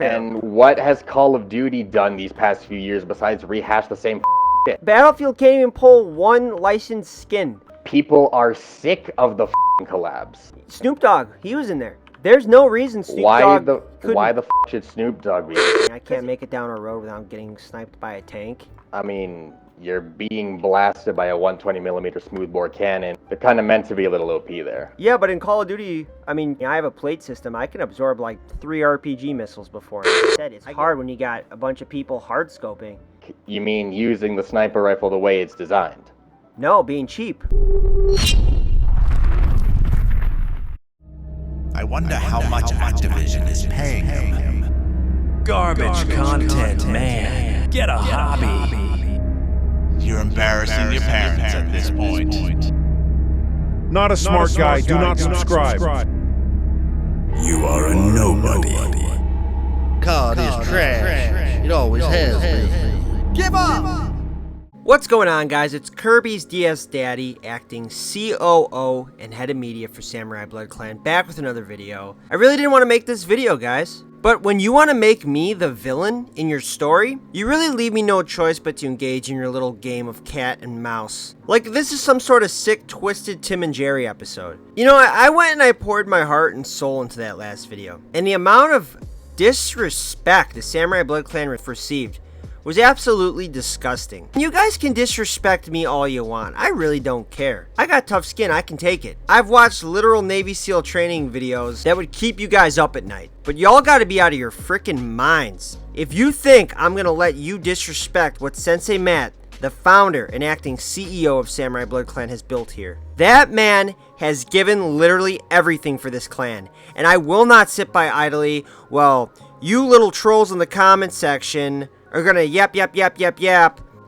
And what has Call of Duty done these past few years besides rehash the same shit? Battlefield can't even pull one licensed skin. People are sick of the collabs. Snoop Dogg, he was in there. There's no reason Snoop Dogg couldn't... Why the should Snoop Dogg be? I can't make it down a road without getting sniped by a tank. I mean, you're being blasted by a 120mm smoothbore cannon. They're kind of meant to be a little OP there. Yeah, but in Call of Duty, I mean, I have a plate system. I can absorb like 3 RPG missiles before. I said it's hard when you got a bunch of people hard scoping. You mean using the sniper rifle the way it's designed? No, being cheap. I wonder how much Activision is paying him. Garbage content, man. Get a hobby. You're embarrassing your parents at this point. Not a smart guy, do not subscribe. You are a nobody. COD is trash. It always has been. Give up! What's going on, guys? It's Kirby's DS Daddy, acting COO and head of media for Samurai Blood Clan, back with another video. I really didn't want to make this video, guys. But when you want to make me the villain in your story, you really leave me no choice but to engage in your little game of cat and mouse. Like this is some sort of sick, twisted Tim and Jerry episode. You know, I went and I poured my heart and soul into that last video. And the amount of disrespect the Samurai Blood Clan received was absolutely disgusting. You guys can disrespect me all you want. I really don't care. I got tough skin. I can take it. I've watched literal Navy SEAL training videos that would keep you guys up at night. But y'all gotta be out of your freaking minds. If you think I'm gonna let you disrespect what Sensei Matt, the founder and acting CEO of Samurai Blood Clan, has built here. That man has given literally everything for this clan. And I will not sit by idly, well, you little trolls in the comment section are gonna yap,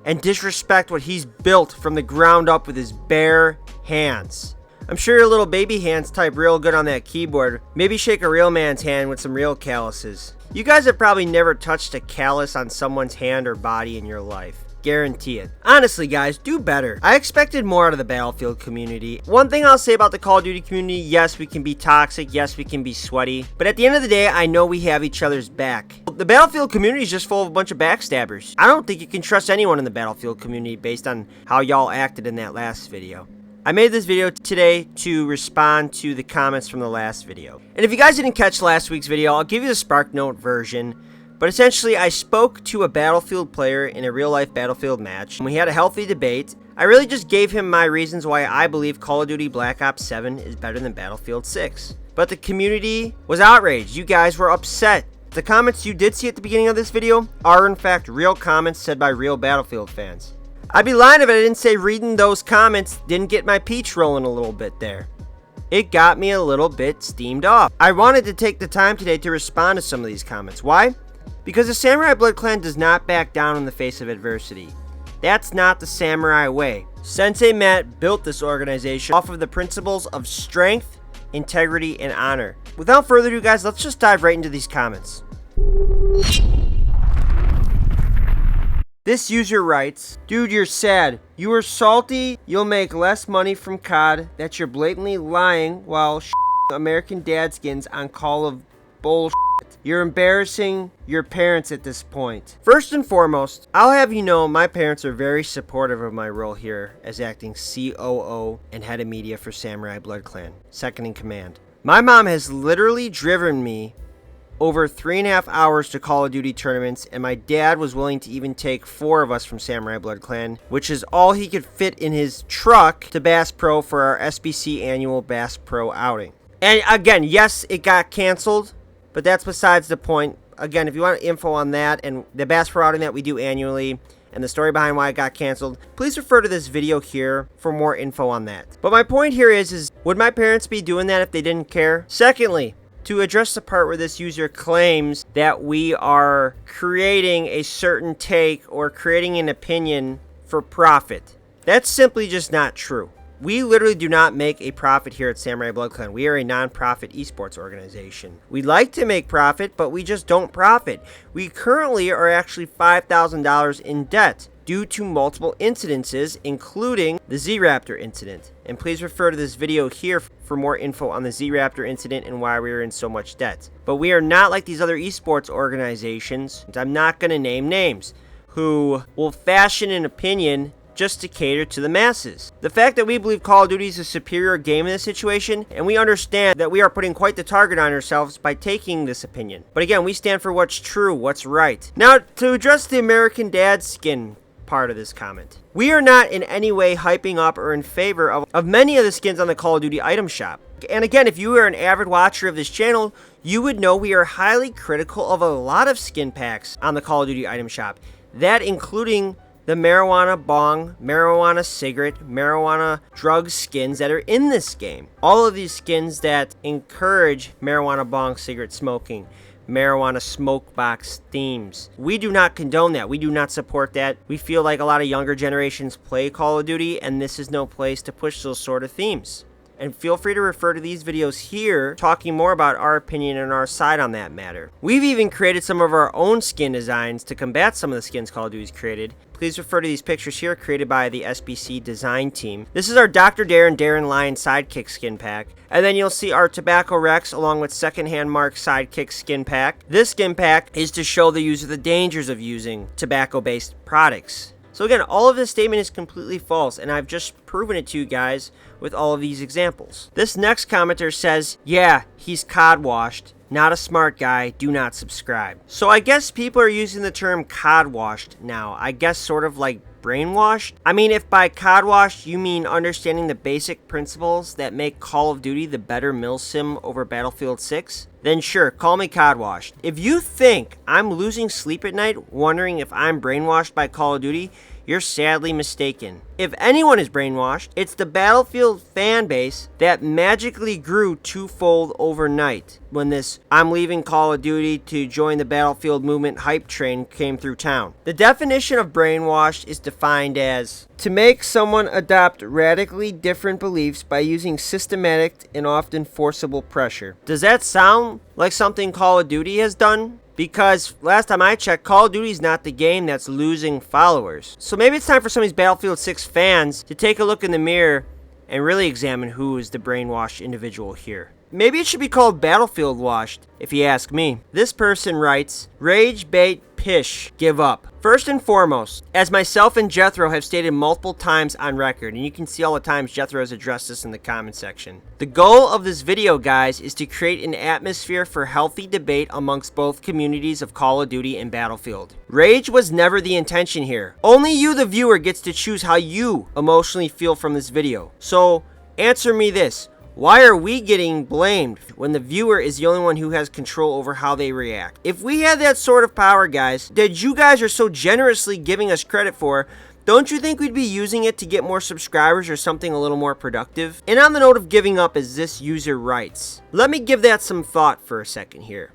and disrespect what he's built from the ground up with his bare hands. I'm sure your little baby hands type real good on that keyboard. Maybe shake a real man's hand with some real calluses. You guys have probably never touched a callus on someone's hand or body in your life. Guarantee it. Honestly, guys, do better. I expected more out of the Battlefield community. One thing I'll say about the Call of Duty community, yes, we can be toxic, yes, we can be sweaty, but at the end of the day, I know we have each other's back. The Battlefield community is just full of a bunch of backstabbers. I don't think you can trust anyone in the Battlefield community based on how y'all acted in that last video. I made this video today to respond to the comments from the last video. And if you guys didn't catch last week's video, I'll give you the SparkNote version. But essentially, I spoke to a Battlefield player in a real-life Battlefield match, and we had a healthy debate. I really just gave him my reasons why I believe Call of Duty Black Ops 7 is better than Battlefield 6. But the community was outraged. You guys were upset. The comments you did see at the beginning of this video are in fact real comments said by real Battlefield fans. I'd be lying if I didn't say reading those comments didn't get my peach rolling a little bit there. It got me a little bit steamed off. I wanted to take the time today to respond to some of these comments. Why? Because the Samurai Blood Clan does not back down in the face of adversity. That's not the Samurai way. Sensei Matt built this organization off of the principles of strength, integrity, and honor. Without further ado, guys, let's just dive right into these comments. This user writes, "Dude, you're sad. You were salty. You'll make less money from COD. That you're blatantly lying while American dad skins on Call of bullshit. You're embarrassing your parents at this point." First and foremost, I'll have you know my parents are very supportive of my role here as acting COO and head of media for Samurai Blood Clan, second in command. My mom has literally driven me over 3.5 hours to Call of Duty tournaments, and my dad was willing to even take 4 of us from Samurai Blood Clan, which is all he could fit in his truck, to Bass Pro for our SBC annual Bass Pro outing. And again, yes, it got canceled, but that's besides the point. Again, if you want info on that and the Bass Pro outing that we do annually and the story behind why it got canceled, please refer to this video here for more info on that. But my point here is would my parents be doing that if they didn't care? Secondly, to address the part where this user claims that we are creating a certain take or creating an opinion for profit. That's simply just not true. We literally do not make a profit here at Samurai Blood Clan. We are a non-profit esports organization. We like to make profit, but we just don't profit. We currently are actually $5,000 in debt due to multiple incidences, including the Z-Raptor incident. And please refer to this video here for more info on the Z-Raptor incident and why we were in so much debt. But we are not like these other esports organizations, I'm not going to name names, who will fashion an opinion just to cater to the masses. The fact that we believe Call of Duty is a superior game in this situation, and we understand that we are putting quite the target on ourselves by taking this opinion. But again, we stand for what's true, what's right. Now, to address the American Dad skin part of this comment. We are not in any way hyping up or in favor of many of the skins on the Call of Duty item shop. And again, if you are an avid watcher of this channel, you would know we are highly critical of a lot of skin packs on the Call of Duty item shop. That including the marijuana bong, marijuana cigarette, marijuana drug skins that are in this game. All of these skins that encourage marijuana bong cigarette smoking, marijuana smoke box themes. We do not condone that. We do not support that. We feel like a lot of younger generations play Call of Duty, and this is no place to push those sort of themes. And feel free to refer to these videos here, talking more about our opinion and our side on that matter. We've even created some of our own skin designs to combat some of the skins Call of Duty's created. Please refer to these pictures here, created by the SBC design team. This is our Dr. Darren Lion sidekick skin pack. And then you'll see our Tobacco Rex along with secondhand Mark sidekick skin pack. This skin pack is to show the user the dangers of using tobacco-based products. So again, all of this statement is completely false, and I've just proven it to you guys with all of these examples. This next commenter says, yeah, he's COD washed. Not a smart guy, do not subscribe. So I guess people are using the term COD washed now. I guess sort of like brainwashed? I mean, if by COD washed you mean understanding the basic principles that make Call of Duty the better milsim over Battlefield 6, then sure, call me COD washed. If you think I'm losing sleep at night wondering if I'm brainwashed by Call of Duty, you're sadly mistaken. If anyone is brainwashed, it's the Battlefield fan base that magically grew twofold overnight when this I'm leaving Call of Duty to join the Battlefield movement hype train came through town. The definition of brainwashed is defined as to make someone adopt radically different beliefs by using systematic and often forcible pressure. Does that sound like something Call of Duty has done? Because last time I checked, Call of Duty is not the game that's losing followers. So maybe it's time for some of these Battlefield 6 fans to take a look in the mirror and really examine who is the brainwashed individual here. Maybe it should be called Battlefield washed, if you ask me. This person writes, rage bait pish, give up. First and foremost, as myself and Jethro have stated multiple times on record, and you can see all the times Jethro has addressed this in the comment section. The goal of this video, guys, is to create an atmosphere for healthy debate amongst both communities of Call of Duty and Battlefield. Rage was never the intention here. Only you, the viewer, gets to choose how you emotionally feel from this video. So, answer me this. Why are we getting blamed when the viewer is the only one who has control over how they react? If we had that sort of power, guys, that you guys are so generously giving us credit for, don't you think we'd be using it to get more subscribers or something a little more productive? And on the note of giving up, as this user writes, let me give that some thought for a second here.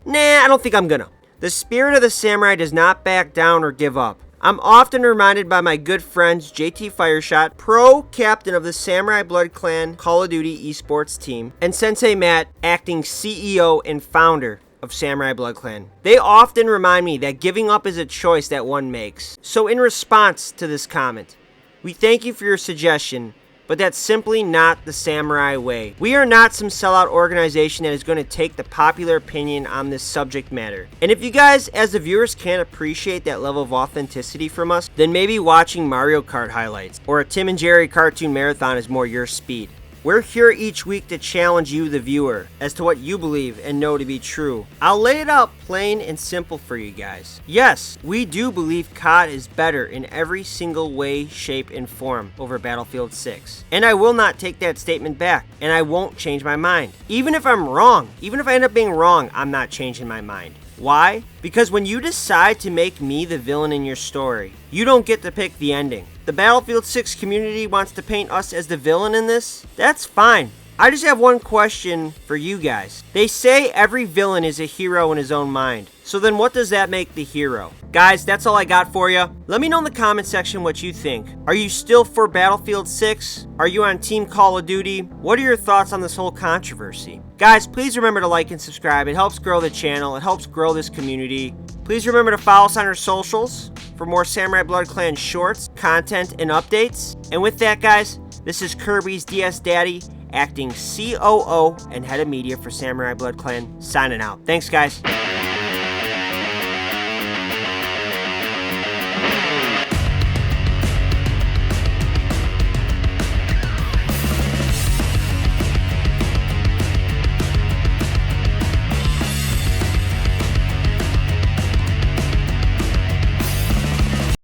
Nah, I don't think I'm gonna. The spirit of the samurai does not back down or give up. I'm often reminded by my good friends JT Fireshot, pro captain of the Samurai Blood Clan Call of Duty Esports team, and Sensei Matt, acting CEO and founder of Samurai Blood Clan. They often remind me that giving up is a choice that one makes. So in response to this comment, we thank you for your suggestion, but that's simply not the samurai way. We are not some sellout organization that is going to take the popular opinion on this subject matter. And if you guys, as the viewers, can't appreciate that level of authenticity from us, then maybe watching Mario Kart highlights or a Tim and Jerry cartoon marathon is more your speed. We're here each week to challenge you, the viewer, as to what you believe and know to be true. I'll lay it out plain and simple for you guys. Yes, we do believe COD is better in every single way, shape, and form over Battlefield 6. And I will not take that statement back, and I won't change my mind. Even if I'm wrong, even if I end up being wrong, I'm not changing my mind. Why? Because when you decide to make me the villain in your story, you don't get to pick the ending. The Battlefield 6 community wants to paint us as the villain in this? That's fine. I just have one question for you guys. They say every villain is a hero in his own mind. So then what does that make the hero? Guys, that's all I got for you. Let me know in the comment section what you think. Are you still for Battlefield 6? Are you on Team Call of Duty? What are your thoughts on this whole controversy? Guys, please remember to like and subscribe. It helps grow the channel. It helps grow this community. Please remember to follow us on our socials for more Samurai Blood Clan shorts, content, and updates. And with that, guys, this is Kirby's DS Daddy acting COO and head of media for Samurai Blood Clan, signing out. Thanks, guys.